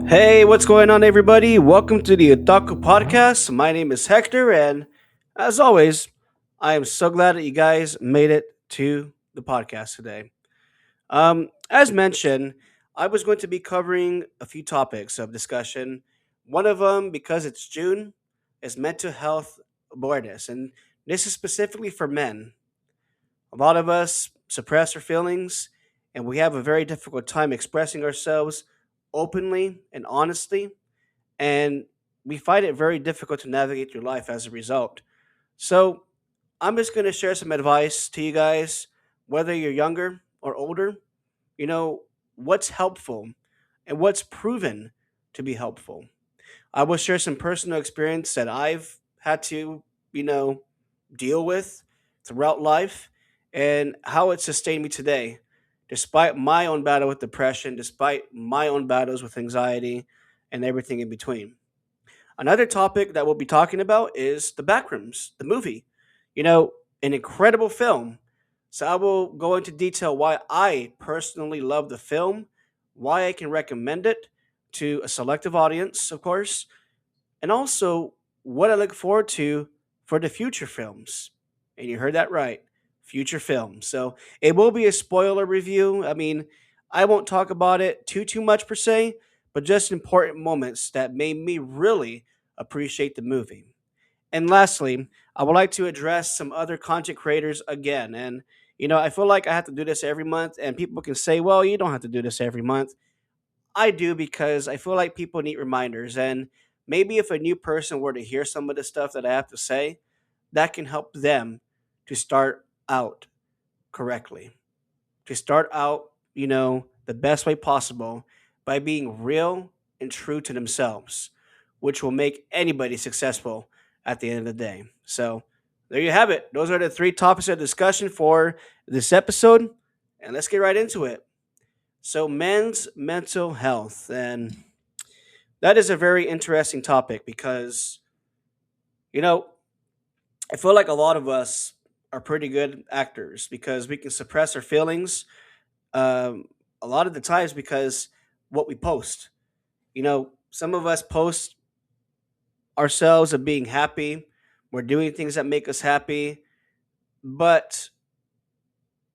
Hey, what's going on, everybody? Welcome to the Otaku Podcast. My name is Hector, and as always, I am so glad that you guys made it to the podcast today. As mentioned, I was going to be covering a few topics of discussion. One of them, because it's June, is mental health awareness, and this is specifically for men. A lot of us suppress our feelings, and we have a very difficult time expressing ourselves openly and honestly, and we find it very difficult to navigate through life as a result. So, I'm just going to share some advice to you guys, whether you're younger or older, you know, what's helpful and what's proven to be helpful. I will share some personal experience that I've had to, you know, deal with throughout life and how it sustained me today, despite my own battle with depression, despite my own battles with anxiety and everything in between. Another topic that we'll be talking about is the Backrooms, the movie. You know, an incredible film. So I will go into detail why I personally love the film, why I can recommend it to a selective audience, of course, and also what I look forward to for the future films. And you heard that right, future films. So it will be a spoiler review. I mean, I won't talk about it too much per se, but just important moments that made me really appreciate the movie. And lastly, I would like to address some other content creators again. And I feel like I have to do this every month, and people can say, "Well, you don't have to do this every month." I do because I feel like people need reminders. And maybe if a new person were to hear some of the stuff that I have to say, that can help them to start out correctly, to start out, the best way possible by being real and true to themselves, which will make anybody successful at the end of the day. So, there you have it. Those are the three topics of discussion for this episode. And let's get right into it. So, men's mental health. And that is a very interesting topic because, you know, I feel like a lot of us are pretty good actors because we can suppress our feelings um, a lot of the times because what we post. Some of us post ourselves of being happy, we're doing things that make us happy, but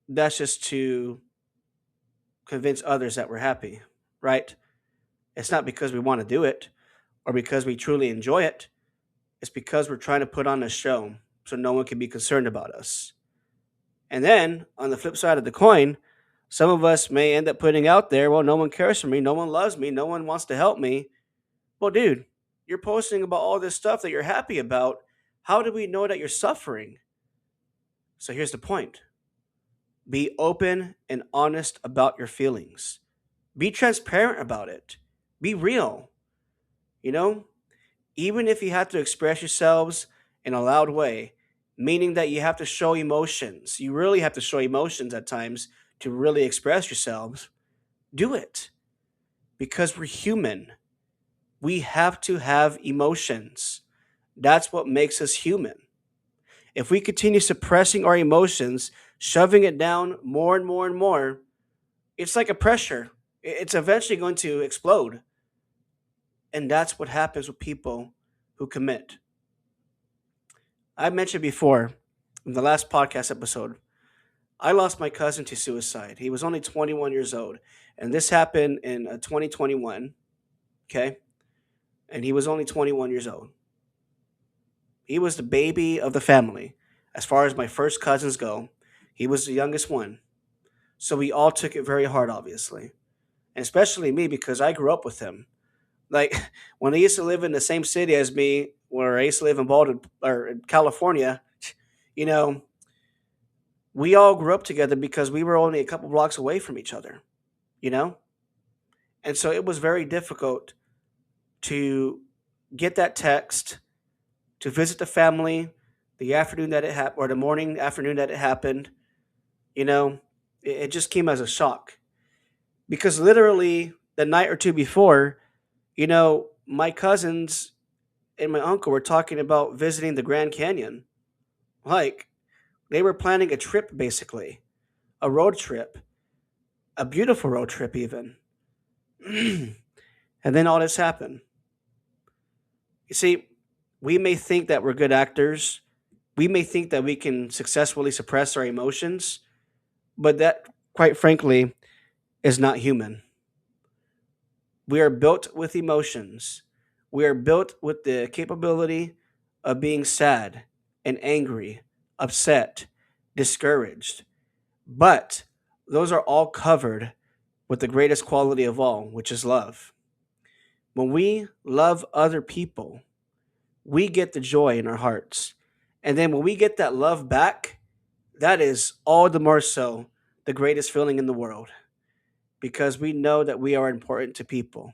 that's just to convince others that we're happy, right? It's not because we want to do it or because we truly enjoy it. It's because we're trying to put on a show so no one can be concerned about us. And then on the flip side of the coin, some of us may end up putting out there, well, no one cares for me, no one loves me, no one wants to help me. Well, dude, you're posting about all this stuff that you're happy about. How do we know that you're suffering? So here's the point: be open and honest about your feelings, be transparent about it, be real. You know, even if you have to express yourselves in a loud way, meaning that you have to show emotions, you really have to show emotions at times to really express yourselves, do it because we're human. We have to have emotions. That's what makes us human. If we continue suppressing our emotions, shoving it down more and more and more, it's like a pressure. It's eventually going to explode. And that's what happens with people who commit. I mentioned before in the last podcast episode, I lost my cousin to suicide. He was only 21 years old. And this happened in 2021. Okay. And he was only 21 years old. He was the baby of the family. As far as my first cousins go, he was the youngest one. So we all took it very hard, obviously. And especially me because I grew up with him. Like when he used to live in the same city as me, where I used to live in Baltimore or in California, you know, we all grew up together because we were only a couple blocks away from each other, you know? And so it was very difficult to get that text, to visit the family the afternoon that it happened, or the morning afternoon that it happened. It just came as a shock because literally the night or two before, my cousins and my uncle were talking about visiting the Grand Canyon. Like, they were planning a trip, basically, a road trip, a beautiful road trip, even. And then all this happened. You see, we may think that we're good actors. We may think that we can successfully suppress our emotions, but that, quite frankly, is not human. We are built with emotions. We are built with the capability of being sad and angry, upset, discouraged. But those are all covered with the greatest quality of all, which is love. When we love other people, we get the joy in our hearts. And then when we get that love back, that is all the more so the greatest feeling in the world because we know that we are important to people.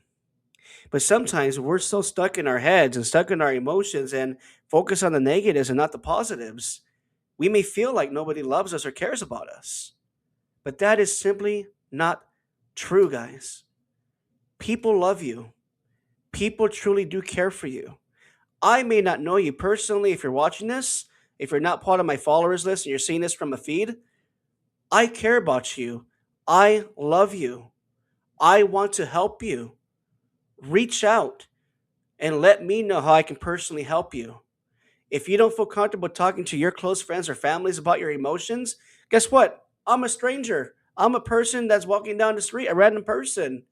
But sometimes we're so stuck in our heads and stuck in our emotions and focus on the negatives and not the positives. We may feel like nobody loves us or cares about us. But that is simply not true, guys. People love you. People truly do care for you. I may not know you personally if you're watching this, if you're not part of my followers list and you're seeing this from a feed. I care about you. I love you. I want to help you. Reach out and let me know how I can personally help you. If you don't feel comfortable talking to your close friends or families about your emotions, guess what? I'm a stranger. I'm a person that's walking down the street, a random person,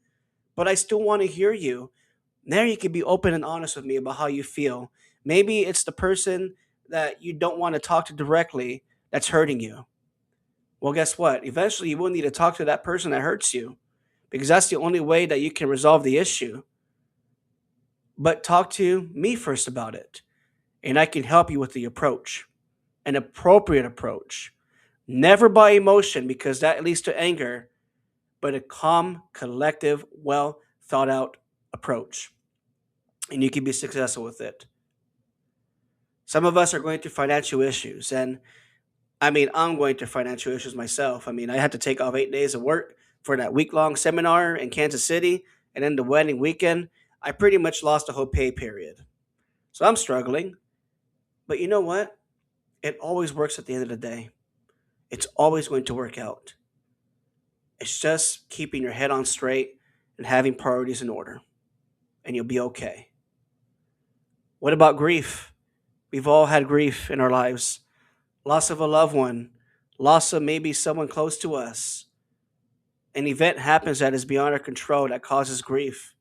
but I still want to hear you. There you can be open and honest with me about how you feel. Maybe it's the person that you don't want to talk to directly that's hurting you. Well, guess what? Eventually, you will need to talk to that person that hurts you because that's the only way that you can resolve the issue. But talk to me first about it, and I can help you with the approach, an appropriate approach. Never by emotion because that leads to anger, but a calm, collective, well thought out approach. And you can be successful with it. Some of us are going through financial issues, and I'm going through financial issues myself. I had to take off 8 days of work for that week long seminar in Kansas City, and then the wedding weekend. I pretty much lost a whole pay period. So I'm struggling. But you know what? It always works at the end of the day. It's always going to work out. It's just keeping your head on straight and having priorities in order, and you'll be okay. What about grief? We've all had grief in our lives. Loss of a loved one, loss of maybe someone close to us. An event happens that is beyond our control that causes grief.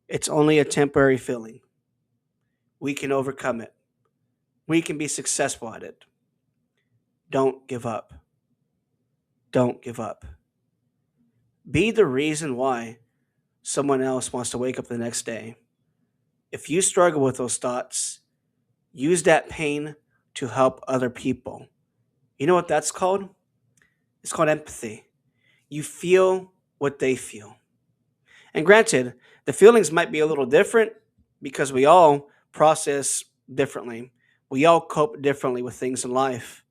It's only a temporary feeling. We can overcome it. We can be successful at it. Don't give up. Don't give up. Be the reason why someone else wants to wake up the next day. If you struggle with those thoughts, use that pain to help other people. You know what that's called? It's called empathy. You feel what they feel. And granted, the feelings might be a little different because we all process differently. We all cope differently with things in life,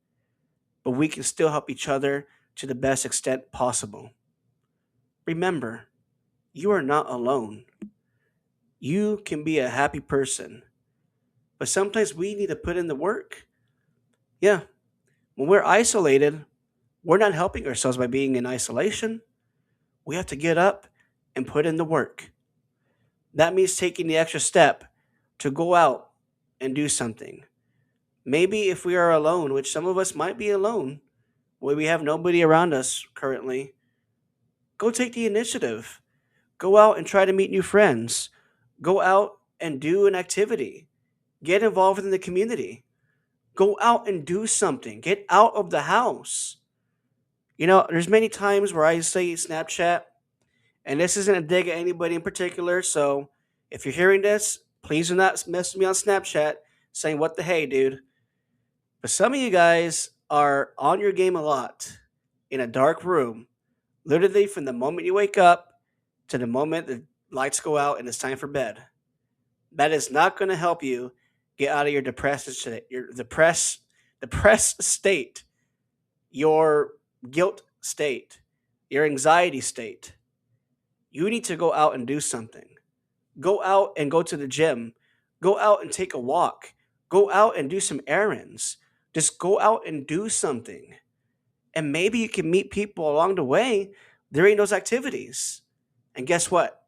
but we can still help each other to the best extent possible. Remember, you are not alone. You can be a happy person, but sometimes we need to put in the work. Yeah, when we're isolated, we're not helping ourselves by being in isolation. We have to get up and put in the work. That means taking the extra step to go out and do something. Maybe if we are alone, which some of us might be alone, where we have nobody around us currently, go take the initiative. Go out and try to meet new friends. Go out and do an activity. Get involved in the community. Go out and do something. Get out of the house. There's many times where I say Snapchat, and this isn't a dig at anybody in particular. So if you're hearing this, please do not message me on Snapchat saying, "What the hey, dude?" But some of you guys are on your game a lot in a dark room, literally from the moment you wake up to the moment the lights go out and it's time for bed. That is not going to help you get out of your depressed state, your guilt state, your anxiety state. You need to go out and do something. Go out and go to the gym. Go out and take a walk. Go out and do some errands. Just go out and do something. And maybe you can meet people along the way during those activities. And guess what?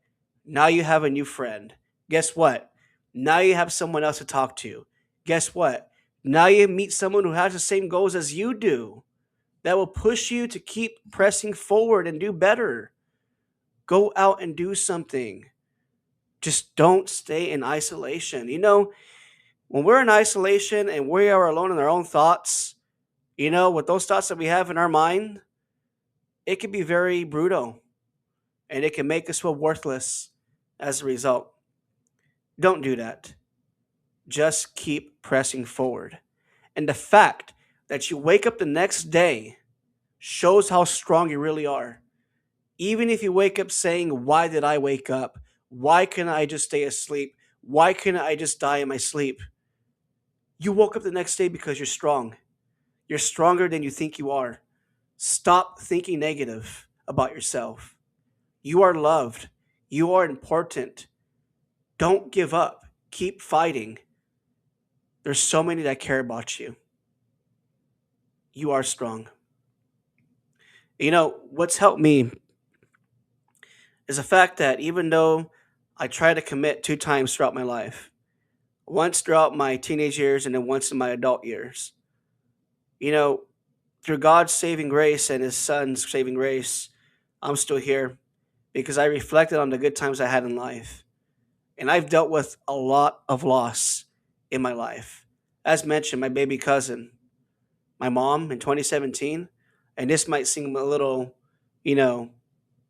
Now you have a new friend. Guess what? Now you have someone else to talk to. Guess what? Now you meet someone who has the same goals as you do that will push you to keep pressing forward and do better. Go out and do something. Just don't stay in isolation. When we're in isolation and we are alone in our own thoughts, with those thoughts that we have in our mind, it can be very brutal and it can make us feel worthless as a result. Don't do that. Just keep pressing forward. And the fact that you wake up the next day shows how strong you really are. Even if you wake up saying, "Why did I wake up? Why couldn't I just stay asleep? Why couldn't I just die in my sleep?" You woke up the next day because you're strong. You're stronger than you think you are. Stop thinking negative about yourself. You are loved. You are important. Don't give up. Keep fighting. There's so many that care about you. You are strong. What's helped me is the fact that even though I try to commit 2 times throughout my life, once throughout my teenage years and then once in my adult years, you know, through God's saving grace and His Son's saving grace, I'm still here because I reflected on the good times I had in life. And I've dealt with a lot of loss in my life. As mentioned, my baby cousin, my mom in 2017, and this might seem a little, you know,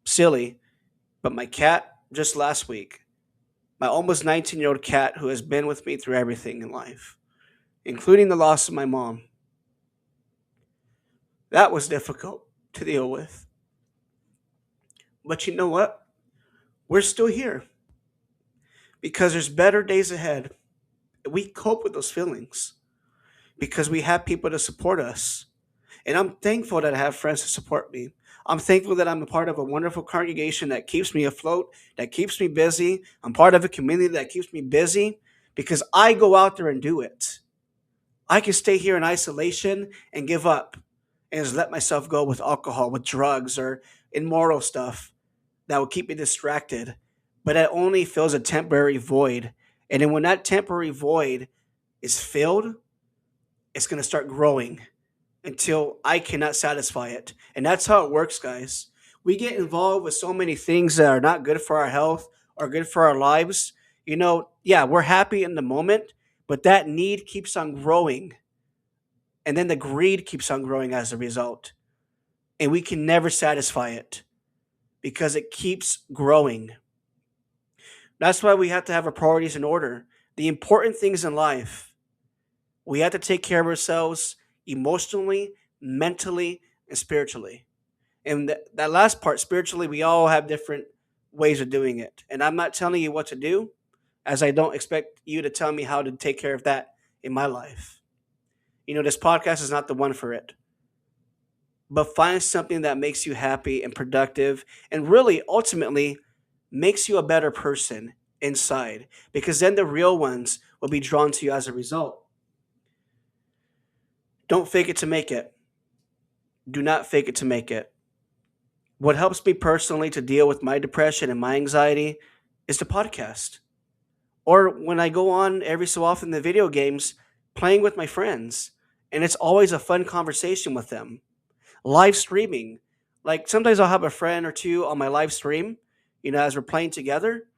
silly, but my cat just last week, my almost 19-year-old cat who has been with me through everything in life, including the loss of my mom. That was difficult to deal with. But you know what? We're still here because there's better days ahead. We cope with those feelings because we have people to support us. And I'm thankful that I have friends to support me. I'm thankful that I'm a part of a wonderful congregation that keeps me afloat, that keeps me busy. I'm part of a community that keeps me busy because I go out there and do it. I can stay here in isolation and give up and just let myself go with alcohol, with drugs, or immoral stuff that will keep me distracted. But it only fills a temporary void. And then when that temporary void is filled, it's going to start growing until I cannot satisfy it. And that's how it works, guys. We get involved with so many things that are not good for our health or good for our lives. Yeah, we're happy in the moment, but that need keeps on growing. And then the greed keeps on growing as a result. And we can never satisfy it because it keeps growing. That's why we have to have our priorities in order. The important things in life, we have to take care of ourselves emotionally, mentally, and spiritually. And that last part, spiritually, we all have different ways of doing it. And I'm not telling you what to do, as I don't expect you to tell me how to take care of that in my life. This podcast is not the one for it. But find something that makes you happy and productive and really ultimately makes you a better person inside because then the real ones will be drawn to you as a result. Don't fake it to make it. Do not fake it to make it. What helps me personally to deal with my depression and my anxiety is the podcast. Or when I go on every so often the video games, playing with my friends. And it's always a fun conversation with them. Live streaming. Like sometimes I'll have a friend or two on my live stream, as we're playing together.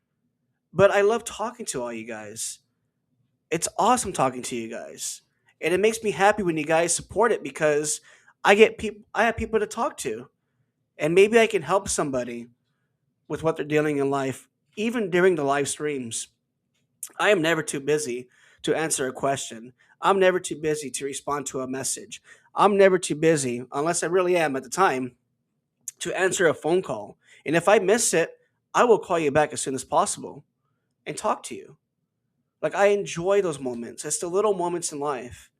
But I love talking to all you guys. It's awesome talking to you guys. And it makes me happy when you guys support it because I have people to talk to. And maybe I can help somebody with what they're dealing in life, even during the live streams. I am never too busy to answer a question. I'm never too busy to respond to a message. I'm never too busy, unless I really am at the time, to answer a phone call. And if I miss it, I will call you back as soon as possible and talk to you. Like I enjoy those moments. It's the little moments in life.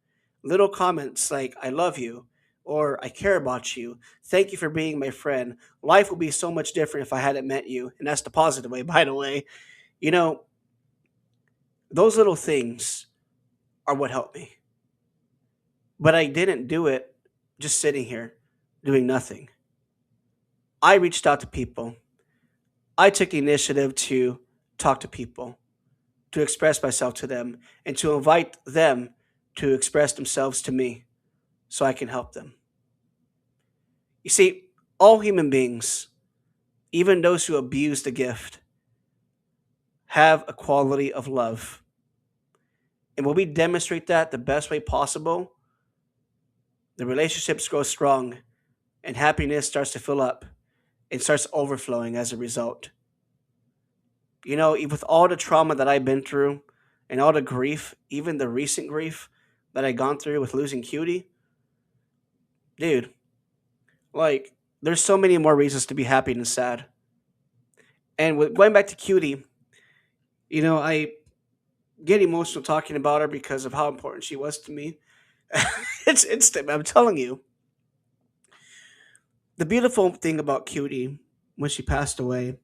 Little comments like I love you or I care about you. Thank you for being my friend. Life would be so much different if I hadn't met you. And that's the positive way, by the way. You know, those little things are what helped me. But I didn't do it just sitting here doing nothing. I reached out to people. I took the initiative to talk to people, to express myself to them, and to invite them to express themselves to me so I can help them. You see, all human beings, even those who abuse the gift, have a quality of love. And when we demonstrate that the best way possible, the relationships grow strong and happiness starts to fill up and starts overflowing as a result. With all the trauma that I've been through and all the grief, even the recent grief that I gone through with losing Cutie, dude, like there's so many more reasons to be happy than sad. And with going back to Cutie, I get emotional talking about her because of how important she was to me. It's instant. I'm telling you, the beautiful thing about Cutie when she passed away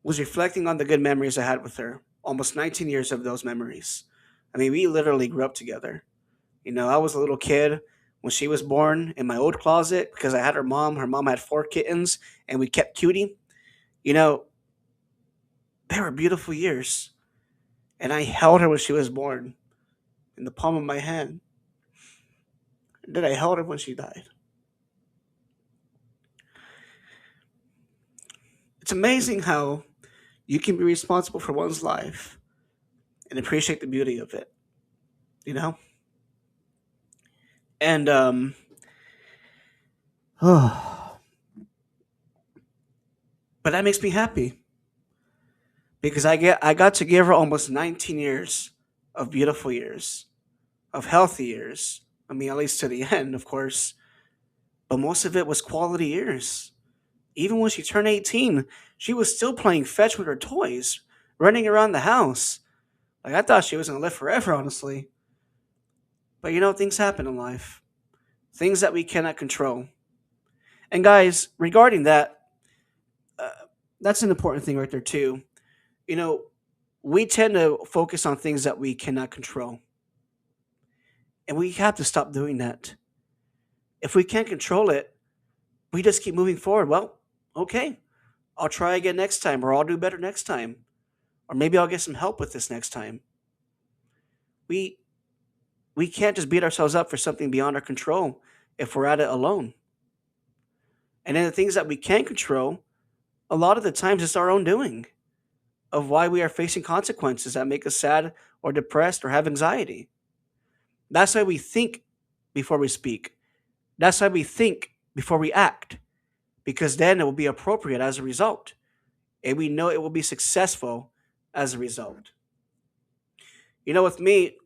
was reflecting on the good memories I had with her. Almost 19 years of those memories. I mean, we literally grew up together. I was a little kid when she was born in my old closet because I had her mom. Her mom had four kittens, and we kept Cutie. You know, they were beautiful years. And I held her when she was born in the palm of my hand. And then I held her when she died. It's amazing how you can be responsible for one's life and appreciate the beauty of it, you know? And but that makes me happy because I got to give her almost 19 years of beautiful years, of healthy years. I mean, at least to the end, of course, but most of it was quality years. Even when she turned 18, she was still playing fetch with her toys, running around the house. Like I thought she was going to live forever, honestly. But things happen in life. Things that we cannot control. And guys, regarding that, uh, that's an important thing right there too. You know, we tend to focus on things that we cannot control, and we have to stop doing that. If we can't control it, we just keep moving forward. Well, okay, I'll try again next time, or I'll do better next time, or maybe I'll get some help with this next time. We we can't just beat ourselves up for something beyond our control if we're at it alone. And then the things that we can control, a lot of the times it's our own doing of why we are facing consequences that make us sad or depressed or have anxiety. That's why we think before we speak. That's why we think before we act, because then it will be appropriate as a result. And we know it will be successful as a result. With me,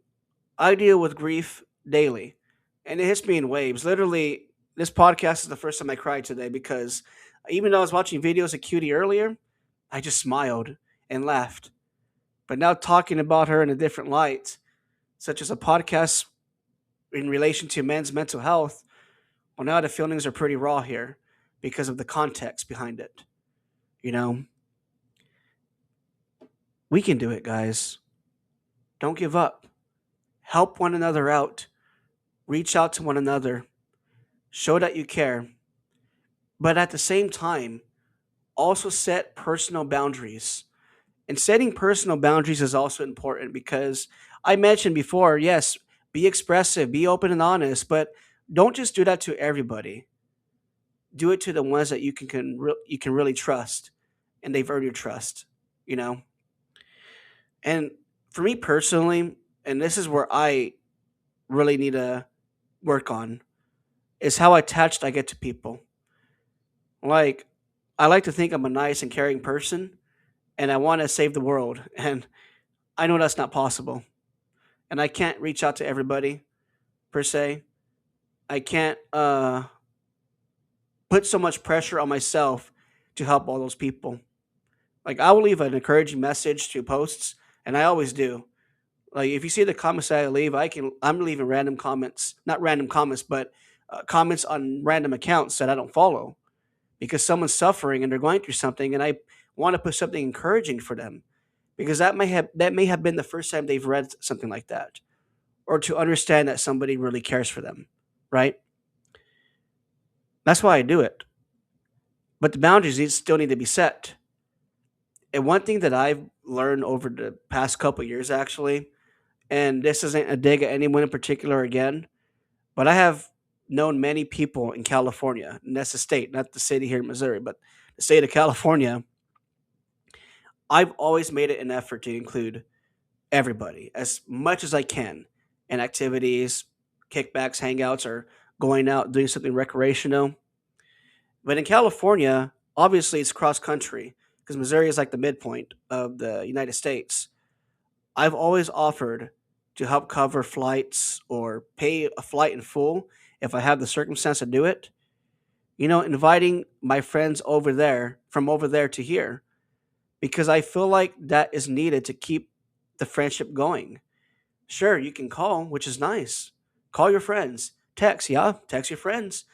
I deal with grief daily, and it hits me in waves. Literally, this podcast is the first time I cried today because even though I was watching videos of Cutie earlier, I just smiled and laughed. But now talking about her in a different light, such as a podcast in relation to men's mental health, well, now the feelings are pretty raw here because of the context behind it. You know, we can do it, guys. Don't give up. Help one another out. Reach out to one another. Show that you care. But at the same time, also set personal boundaries. And setting personal boundaries is also important because I mentioned before, yes, be expressive, be open and honest, but don't just do that to everybody. Do it to the ones that you can really trust, and they've earned your trust. You know, and for me personally, and this is where I really need to work on, is how attached I get to people. Like, I like to think I'm a nice and caring person, and I want to save the world, and I know that's not possible, and I can't reach out to everybody per se. I can't put so much pressure on myself to help all those people. Like I will leave an encouraging message to posts, and I always do. Like if you see the comments that I leave, I'm leaving random comments, not random comments, but comments on random accounts that I don't follow because someone's suffering and they're going through something, and I want to put something encouraging for them because that may have been the first time they've read something like that, or to understand that somebody really cares for them, right? That's why I do it. But the boundaries still need to be set. And one thing that I've learned over the past couple years, actually, and this isn't a dig at anyone in particular again, but I have known many people in California, and that's the state, not the city here in Missouri, but the state of California. I've always made it an effort to include everybody as much as I can in activities, kickbacks, hangouts, or going out doing something recreational. But in California, obviously it's cross country because Missouri is like the midpoint of the United States. I've always offered to help cover flights or pay a flight in full if I have the circumstance to do it. Inviting my friends over there from over there to here because I feel like that is needed to keep the friendship going. Sure, you can call, which is nice. Call your friends. Text, yeah, text your friends.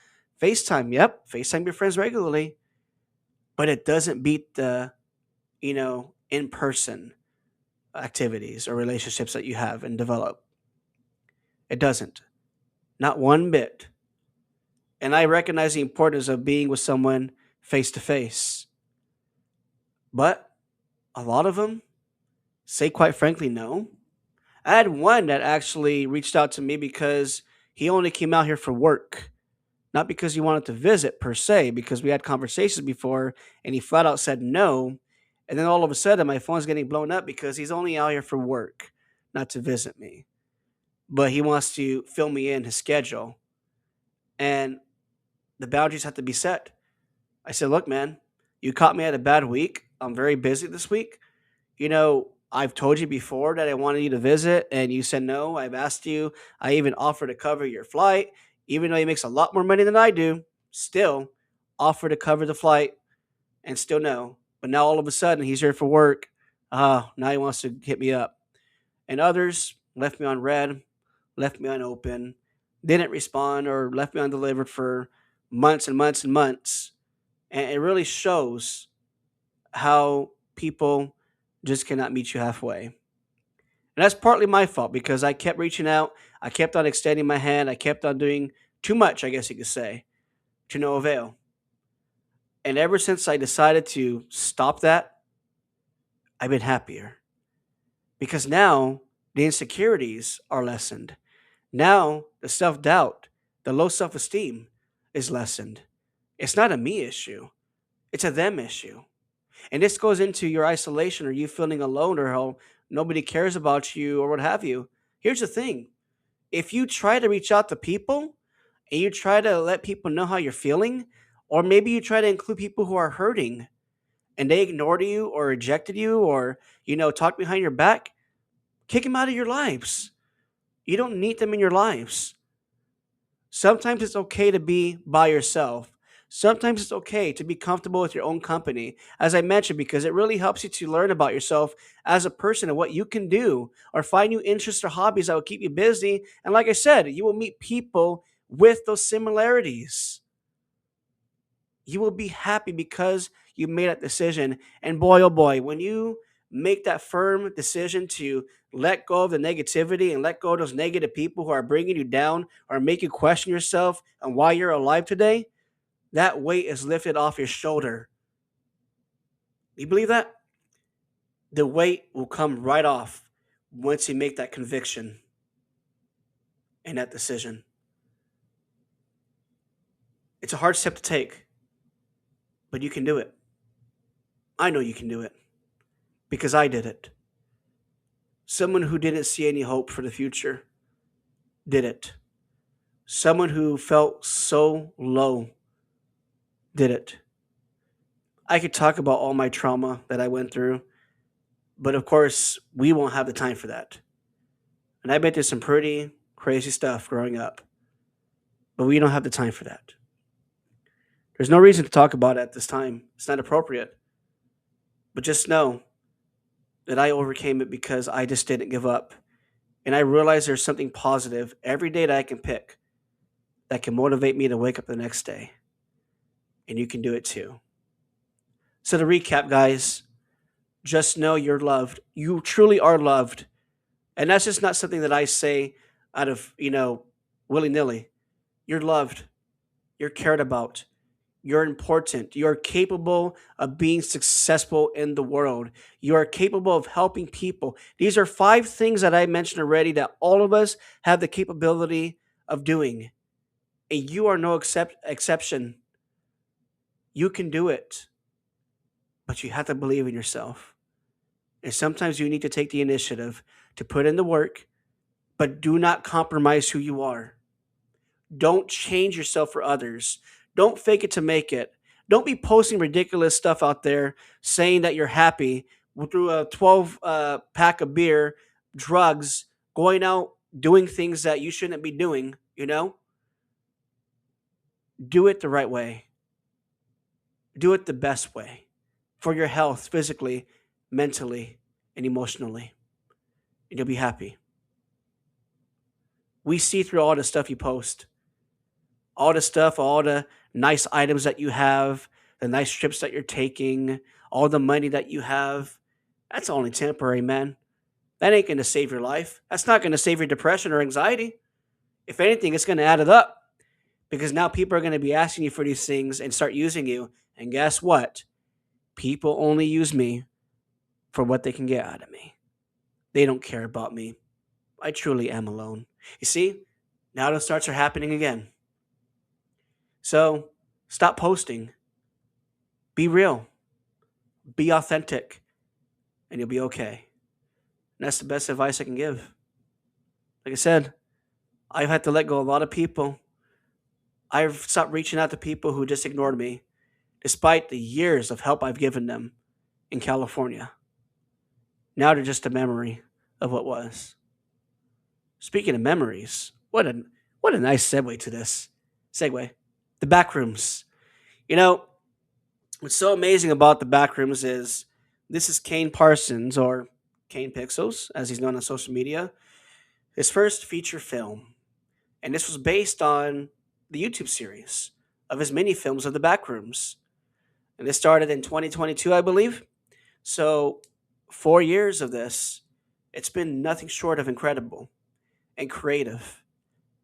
FaceTime, yep, FaceTime your friends regularly. But it doesn't beat the, in person activities or relationships that you have and develop. It doesn't. Not one bit. And I recognize the importance of being with someone face to face. But a lot of them say, quite frankly, no. I had one that actually reached out to me because he only came out here for work, not because he wanted to visit per se, because we had conversations before and he flat out said no. And then all of a sudden, my phone's getting blown up because he's only out here for work, not to visit me. But he wants to fill me in his schedule. And the boundaries have to be set. I said, look, man, you caught me at a bad week. I'm very busy this week. I've told you before that I wanted you to visit, and you said no. I've asked you. I even offered to cover your flight, even though he makes a lot more money than I do. Still, offer to cover the flight, and still no. But now all of a sudden he's here for work. Now he wants to hit me up. And others left me on red, left me unopened, didn't respond, or left me undelivered for months and months and months. And it really shows how people just cannot meet you halfway. And that's partly my fault because I kept reaching out. I kept on extending my hand. I kept on doing too much, I guess you could say, to no avail. And ever since I decided to stop that, I've been happier because now the insecurities are lessened. Now the self doubt, the low self esteem is lessened. It's not a me issue, it's a them issue. And this goes into your isolation or you feeling alone or how nobody cares about you or what have you. Here's the thing, if you try to reach out to people and you try to let people know how you're feeling, or maybe you try to include people who are hurting and they ignored you or rejected you or, talk behind your back, kick them out of your lives. You don't need them in your lives. Sometimes it's okay to be by yourself. Sometimes it's okay to be comfortable with your own company, as I mentioned, because it really helps you to learn about yourself as a person and what you can do or find new interests or hobbies that will keep you busy. And like I said, you will meet people with those similarities. You will be happy because you made that decision. And boy, oh boy, when you make that firm decision to let go of the negativity and let go of those negative people who are bringing you down or make you question yourself and why you're alive today, that weight is lifted off your shoulder. You believe that? The weight will come right off once you make that conviction and that decision. It's a hard step to take, but you can do it. I know you can do it because I did it. Someone who didn't see any hope for the future did it. Someone who felt so low did it. I could talk about all my trauma that I went through, but of course, we won't have the time for that. And I been through some pretty crazy stuff growing up, but we don't have the time for that. There's no reason to talk about it at this time. It's not appropriate. But just know that I overcame it because I just didn't give up. And I realized there's something positive every day that I can pick that can motivate me to wake up the next day. And you can do it too. So to recap, guys, just know you're loved. You truly are loved. And that's just not something that I say out of, willy nilly. You're loved. You're cared about. You're important. You're capable of being successful in the world. You are capable of helping people. These are five things that I mentioned already that all of us have the capability of doing. And you are no exception. You can do it, but you have to believe in yourself. And sometimes you need to take the initiative to put in the work, but do not compromise who you are. Don't change yourself for others. Don't fake it to make it. Don't be posting ridiculous stuff out there saying that you're happy through a 12 pack of beer, drugs, going out, doing things that you shouldn't be doing, Do it the right way. Do it the best way for your health, physically, mentally, and emotionally. And you'll be happy. We see through all the stuff you post, all the stuff, all the nice items that you have, the nice trips that you're taking, all the money that you have. That's only temporary, man. That ain't going to save your life. That's not going to save your depression or anxiety. If anything, it's going to add it up because now people are going to be asking you for these things and start using you. And guess what? People only use me for what they can get out of me. They don't care about me. I truly am alone. You see, now the starts are happening again. So stop posting. Be real. Be authentic. And you'll be okay. And that's the best advice I can give. Like I said, I've had to let go of a lot of people. I've stopped reaching out to people who just ignored me, despite the years of help I've given them in California. Now they're just a memory of what was. Speaking of memories, what a nice segue to this. Segue. The Backrooms. You know, what's so amazing about the Backrooms is this is Kane Parsons, or Kane Pixels, as he's known on social media, his first feature film. And this was based on the YouTube series of his mini films of the Backrooms. And this started in 2022, I believe. So, 4 years of this, it's been nothing short of incredible and creative,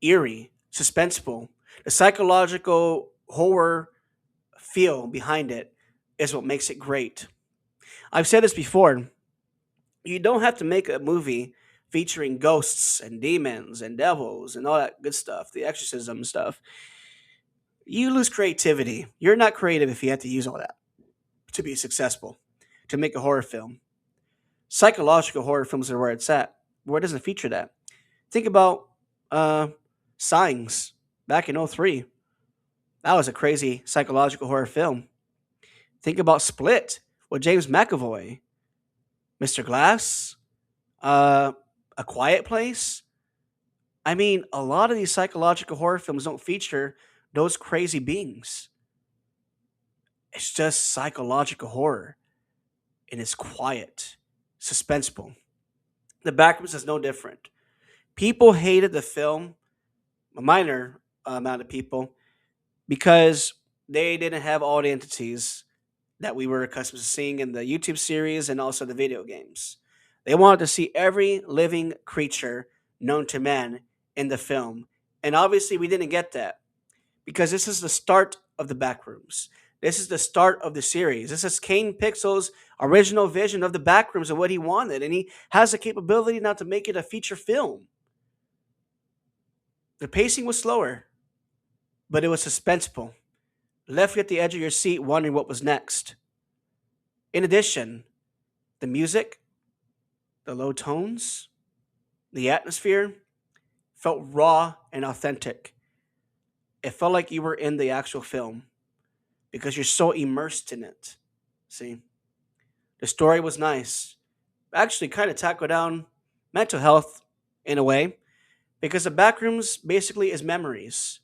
eerie, suspenseful. The psychological horror feel behind it is what makes it great. I've said this before. You don't have to make a movie featuring ghosts and demons and devils and all that good stuff, the exorcism stuff. You lose creativity. You're not creative if you have to use all that to be successful, to make a horror film. Psychological horror films are where it's at, where it doesn't feature that. Think about uh, Signs back in '03. That was a crazy psychological horror film. Think about Split with James McAvoy, Mr. Glass, uh, A Quiet Place. I mean, a lot of these psychological horror films don't feature those crazy beings. It's just psychological horror, and it's quiet, suspenseful. The Backrooms is no different. People hated the film, a minor amount of people, because they didn't have all the entities that we were accustomed to seeing in the YouTube series and also the video games. They wanted to see every living creature known to man in the film. And obviously, we didn't get that because this is the start of the Backrooms. This is the start of the series. This is Kane Pixel's original vision of the Backrooms and what he wanted. And he has the capability now to make it a feature film. The pacing was slower, but it was suspenseful. Left you at the edge of your seat wondering what was next. In addition, the music, the low tones, the atmosphere felt raw and authentic. It felt like you were in the actual film because you're so immersed in it. See? The story was nice. Actually, kind of tackled down mental health in a way because the Backrooms basically is memories.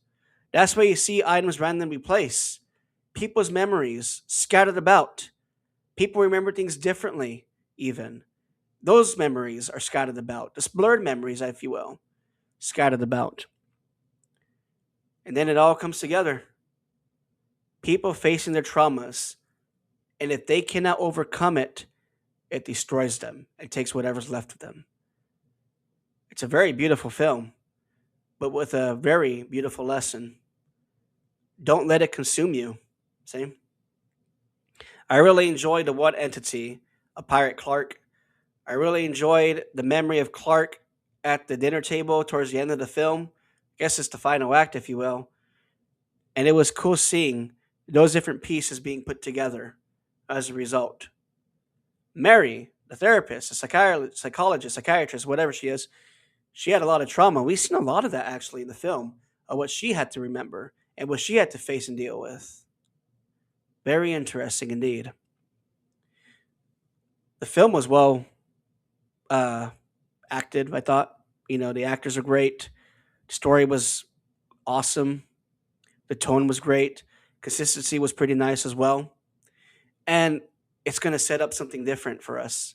That's why you see items randomly placed. People's memories scattered about. People remember things differently, even. Those memories are scattered about. The blurred memories, if you will, scattered about. And then it all comes together. People facing their traumas. And if they cannot overcome it, it destroys them. It takes whatever's left of them. It's a very beautiful film, but with a very beautiful lesson. Don't let it consume you. See, I really enjoyed the one entity, a pirate Clark. I really enjoyed the memory of Clark at the dinner table towards the end of the film. I guess it's the final act, if you will. And it was cool seeing those different pieces being put together as a result. Mary, the therapist, the psychologist, psychiatrist, whatever she is, she had a lot of trauma. We've seen a lot of that actually in the film of what she had to remember and what she had to face and deal with. Very interesting indeed. The film was well uh, acted, I thought. The actors are great. The story was awesome. The tone was great. Consistency was pretty nice as well. And it's going to set up something different for us.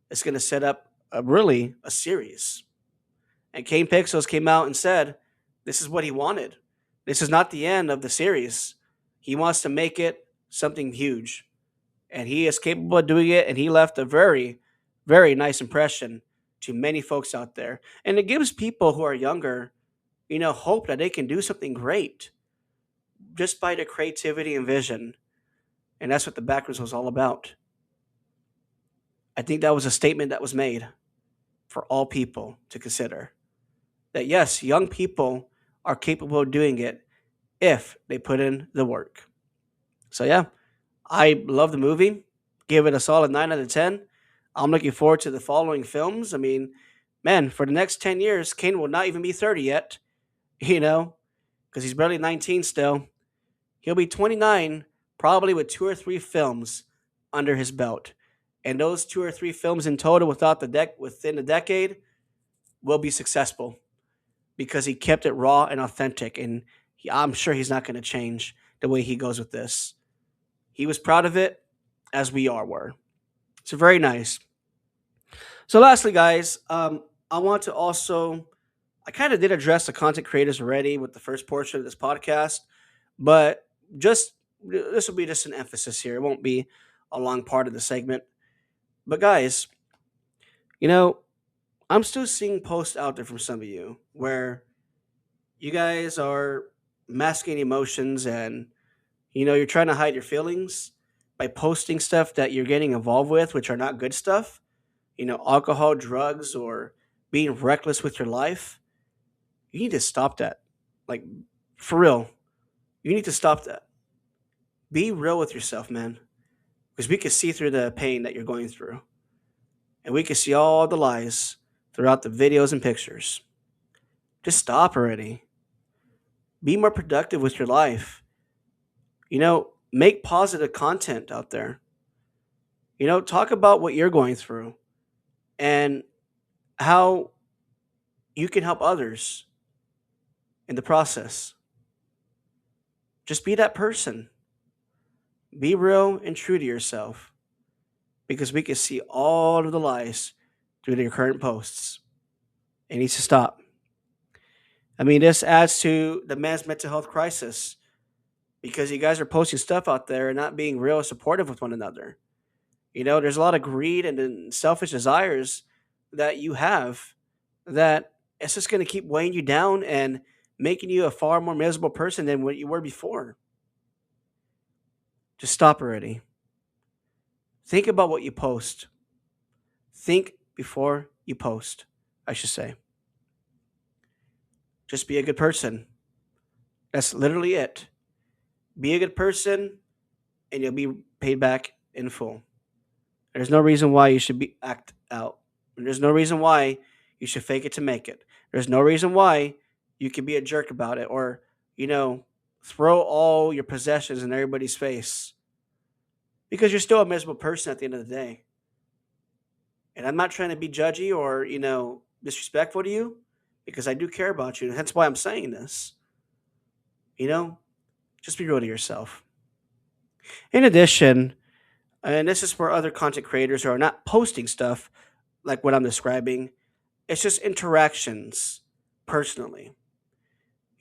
It's going to set up really a series. And Kane Pixels came out and said, this is what he wanted. This is not the end of the series. He wants to make it something huge. And he is capable of doing it. And he left a very, very nice impression to many folks out there. And it gives people who are younger, hope that they can do something great just by their creativity and vision. And that's what the Backrooms was all about. I think that was a statement that was made for all people to consider. That yes, young people are capable of doing it if they put in the work. So yeah, I love the movie. Give it a solid 9 out of 10. I'm looking forward to the following films. I mean, man, for the next 10 years, Kane will not even be 30 yet, you know, because he's barely 19 still. He'll be 29, probably with 2 or 3 films under his belt. And those 2 or 3 films in total within the decade will be successful because he kept it raw and authentic. And I'm sure he's not going to change the way he goes with this. He was proud of it, as we all were. So very nice. So lastly, guys, I want to also, I kind of did address the content creators already with the first portion of this podcast, but just this will be just an emphasis here. It won't be a long part of the segment. But guys, you know, I'm still seeing posts out there from some of you where you guys are masking emotions and you're trying to hide your feelings by posting stuff that you're getting involved with, which are not good stuff. Alcohol, drugs, or being reckless with your life. You need to stop that. Like, for real. You need to stop that. Be real with yourself, man. Because we can see through the pain that you're going through. And we can see all the lies throughout the videos and pictures. Just stop already. Be more productive with your life. Make positive content out there. Talk about what you're going through and how you can help others in the process. Just be that person. Be real and true to yourself because we can see all of the lies through your current posts. It needs to stop. I mean, this adds to the man's mental health crisis because you guys are posting stuff out there and not being real and supportive with one another. There's a lot of greed and then selfish desires that you have that it's just going to keep weighing you down and making you a far more miserable person than what you were before. Just stop already. Think about what you post. Think before you post, I should say. Just be a good person. That's literally it. Be a good person and you'll be paid back in full. There's no reason why you should be act out. There's no reason why you should fake it to make it. There's no reason why you can be a jerk about it or, throw all your possessions in everybody's face. Because you're still a miserable person at the end of the day. And I'm not trying to be judgy or, disrespectful to you because I do care about you. And that's why I'm saying this. Just be real to yourself. In addition, and this is for other content creators who are not posting stuff like what I'm describing, it's just interactions personally.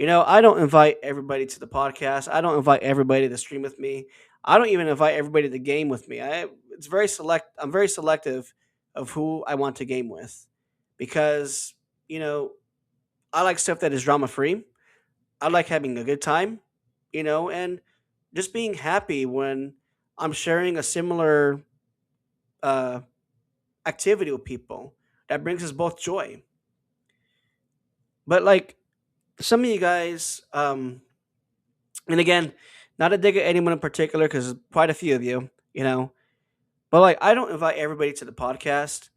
I don't invite everybody to the podcast. I don't invite everybody to stream with me. I don't even invite everybody to game with me. I'm very selective of who I want to game with because, I like stuff that is drama free. I like having a good time, and just being happy when I'm sharing a similar uh, activity with people that brings us both joy. But like some of you guys, and again, not to dig at anyone in particular because quite a few of you, but like I don't invite everybody to the podcast,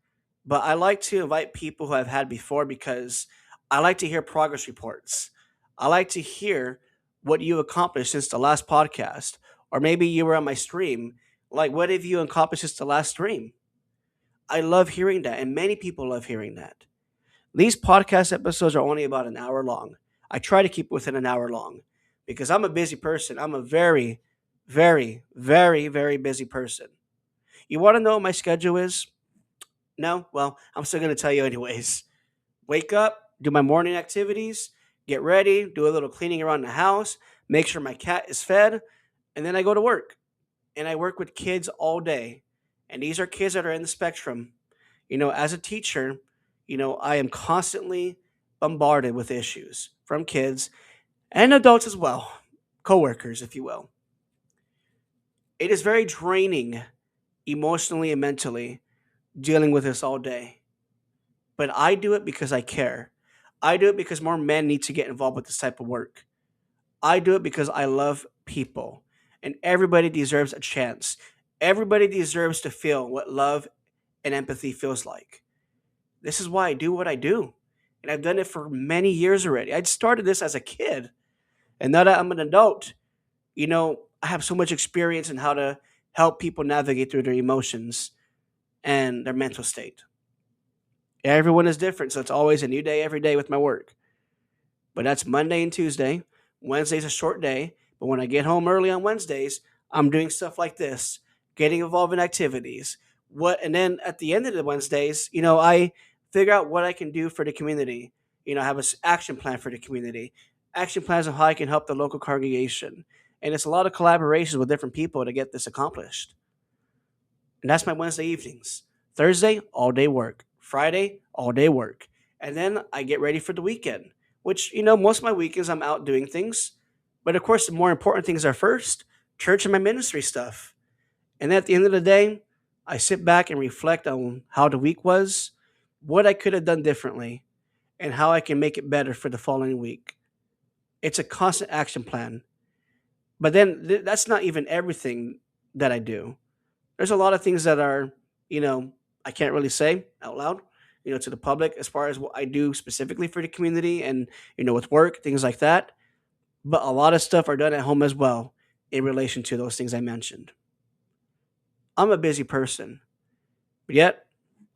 but I like to invite people who I've had before because I like to hear progress reports. I like to hear what you accomplished since the last podcast, or maybe you were on my stream. Like, what have you accomplished since the last stream? I love hearing that, and many people love hearing that. These podcast episodes are only about an hour long. I try to keep it within an hour long because I'm a busy person. I'm a very, very, very, very busy person. You want to know what my schedule is? No? Well, I'm still going to tell you anyways. Wake up, do my morning activities, get ready, do a little cleaning around the house, make sure my cat is fed, and then I go to work. And I work with kids all day. And these are kids that are in the spectrum. As a teacher, I am constantly bombarded with issues from kids and adults as well, coworkers, if you will. It is very draining emotionally and mentally dealing with this all day. But I do it because I care. I do it because more men need to get involved with this type of work. I do it because I love people. And everybody deserves a chance. Everybody deserves to feel what love and empathy feels like. This is why I do what I do. And I've done it for many years already. I started this as a kid. And now that I'm an adult, I have so much experience in how to help people navigate through their emotions and their mental state. Everyone is different, so it's always a new day every day with my work. But that's Monday and Tuesday. Wednesday's a short day, but when I get home early on Wednesdays, I'm doing stuff like this, getting involved in activities. And then at the end of the Wednesdays, I figure out what I can do for the community. I have an action plan for the community, action plans on how I can help the local congregation. And it's a lot of collaborations with different people to get this accomplished. And that's my Wednesday evenings. Thursday, all day work. Friday, all day work. And then I get ready for the weekend, which, most of my weekends I'm out doing things. But of course, the more important things are first church and my ministry stuff. And then at the end of the day, I sit back and reflect on how the week was, what I could have done differently, and how I can make it better for the following week. It's a constant action plan. But then that's not even everything that I do. There's a lot of things that are, I can't really say out loud, to the public as far as what I do specifically for the community and, with work, things like that. But a lot of stuff are done at home as well in relation to those things I mentioned. I'm a busy person, but yet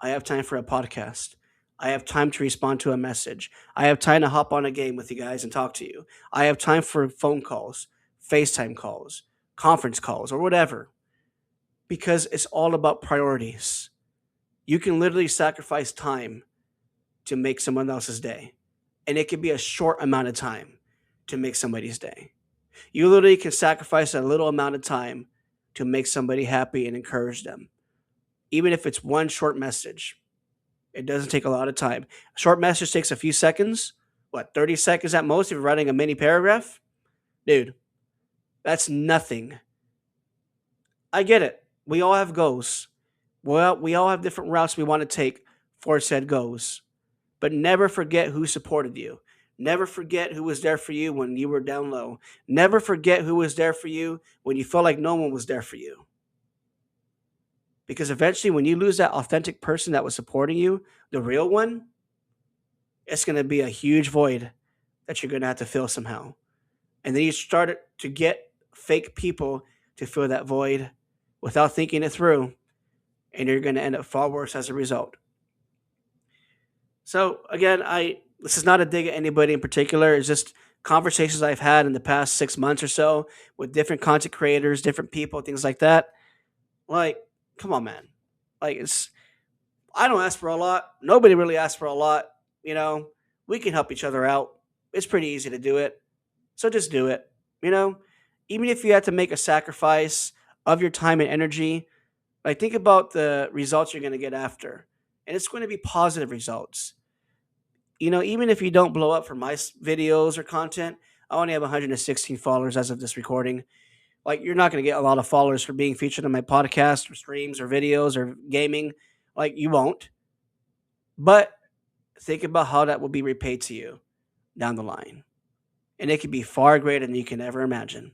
I have time for a podcast. I have time to respond to a message. I have time to hop on a game with you guys and talk to you. I have time for phone calls, FaceTime calls, conference calls, or whatever, because it's all about priorities. You can literally sacrifice time to make someone else's day, and it can be a short amount of time to make somebody's day. You literally can sacrifice a little amount of time to make somebody happy and encourage them, even if it's one short message. It doesn't take a lot of time. A short message takes a few seconds, 30 seconds at most if you're writing a mini paragraph? Dude, that's nothing. I get it. We all have goals. Well, we all have different routes we want to take for said goals. But never forget who supported you. Never forget who was there for you when you were down low. Never forget who was there for you when you felt like no one was there for you. Because eventually, when you lose that authentic person that was supporting you, the real one, it's going to be a huge void that you're going to have to fill somehow. And then you start to get fake people to fill that void without thinking it through. And you're going to end up far worse as a result. So again, this is not a dig at anybody in particular. It's just conversations I've had in the past 6 months or so with different content creators, different people, things like that. Like, come on, man. Like, I don't ask for a lot. Nobody really asks for a lot. We can help each other out. It's pretty easy to do it. So just do it. Even if you have to make a sacrifice of your time and energy, like think about the results you're going to get after. And it's going to be positive results. Even if you don't blow up for my videos or content, I only have 116 followers as of this recording. Like, you're not going to get a lot of followers for being featured on my podcast or streams or videos or gaming. Like, you won't. But think about how that will be repaid to you down the line. And it could be far greater than you can ever imagine.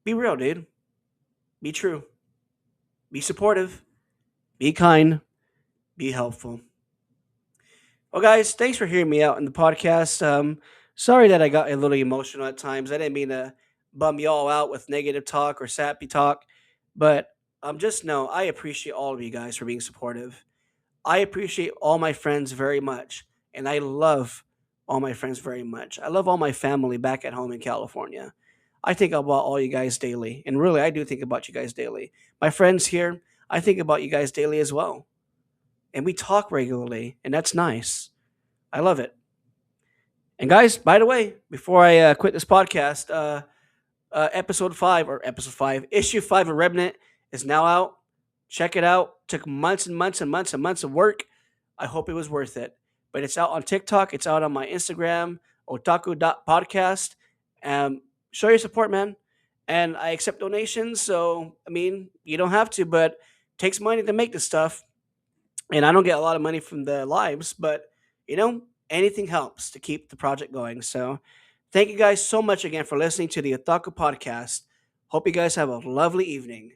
Be real, dude. Be true. Be supportive. Be kind. Be helpful. Well, guys, thanks for hearing me out in the podcast. Sorry that I got a little emotional at times. I didn't mean to bum y'all out with negative talk or sappy talk, but just know I appreciate all of you guys for being supportive. I appreciate all my friends very much, and I love all my friends very much. I love all my family back at home in California. I think about all you guys daily, and really, I do think about you guys daily. My friends here, I think about you guys daily as well, and we talk regularly, and that's nice. I love it. And guys, by the way, before I quit this podcast, episode 5, issue 5 of Remnant is now out. Check it out. Took months and months and months and months of work. I hope it was worth it. But it's out on TikTok. It's out on my Instagram, Otaku Podcast. Show your support, man. And I accept donations. So, I mean, you don't have to, but it takes money to make this stuff. And I don't get a lot of money from the lives, but anything helps to keep the project going. So, thank you guys so much again for listening to the Otaku Podcast. Hope you guys have a lovely evening.